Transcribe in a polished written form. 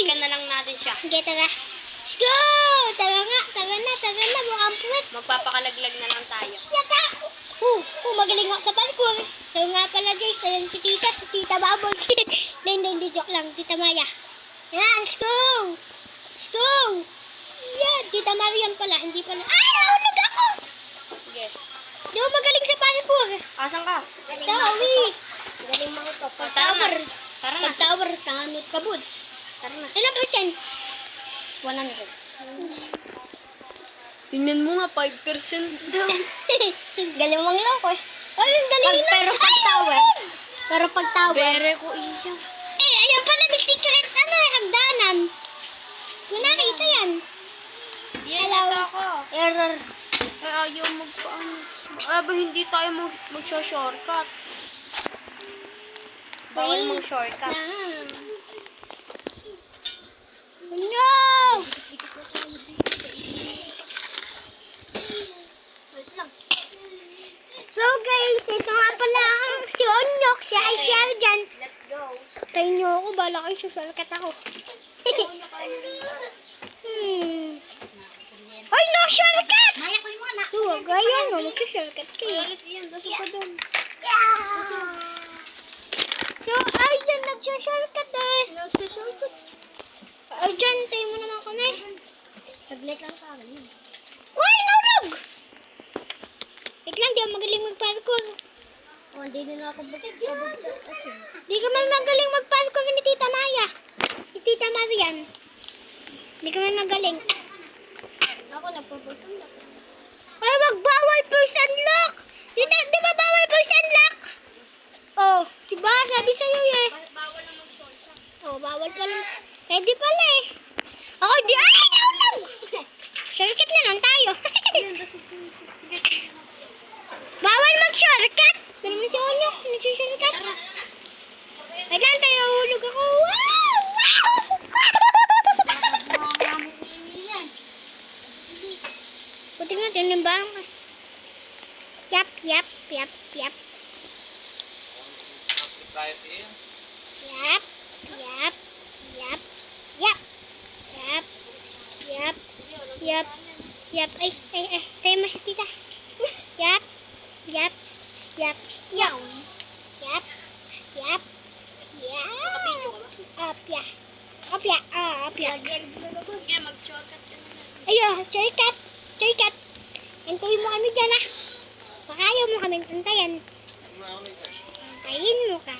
Balikan na lang natin siya. Okay, tara. Let's go! Tara na. Mukhang puwet. Magpapakalaglag na lang tayo. Yata! Magaling ako sa parkour. So nga pala guys, ayan si Tita Babol. Hindi, joke lang, Tita Maya. Yan, let's go! Yan, Tita Marian pala, hindi pala. Nahulog ako! Sige. Di ba magaling sa parkour? Asan ka? Tawi! Galing mo ito. Oh, tara na. Tara na. Pag-tower, tanganot ka bud. Tara na. Ilang percent? 100. Tingnan mo nga, 5% daw. Galing mong loko eh. Ay, ang galing na. Pero pag tower. Bere ko iya. Ayan pala, may secret, hagdanan. Kung nakita yan. Hello. Ako. Error. Ayaw magpaano. Hindi tayo magsha-shortcut. Bawal mag-shortcut. No! So guys, ito nga pala si Onyok, si Aisha dyan. Let's go. Tayo nyo ako, bala kayo, susulkat ako. Ay, no shortcut! Maya ko yung mga Huwag, ayaw mo, magsusulkat kayo. alis iyan. Dasok ka doon. So, ay, dyan, nagsusulkat eh. Ay, dyan, tayo mo naman kami. Saglit lang sa akin. Uy, nahulog! Wait lang, di ako magaling mag-parkour. Hindi din ako bukod sa asin. Di ka man magaling mag-parkour ni Tita Maya. Ni Tita Marian. Di ka man magaling. Ako nagpo-person lock. Ay, wag bawal person lock! Di ba bawal person lock? Oh, diba? Sabi sa'yo eh. Bawal na mag-shortcut. Oh, bawal pala. Pwede pala eh. Ako di, ay, nahulog! Shortcut na lang tayo. Bawal mag-shortcut! Pero mo si Onyok, nagsushortcut. Wait lang, tayo nahulog ako. Puti nga, tinimbang ka. Yap. Yap. Yap. Ay. Tayo mo si Tita. Yap. Apya. Sige, mag-shortcut ka na. Ayo, shortcut. Antayin mo kami dyan ah. Baka ayaw mo kami antayin. Antayin mo kami.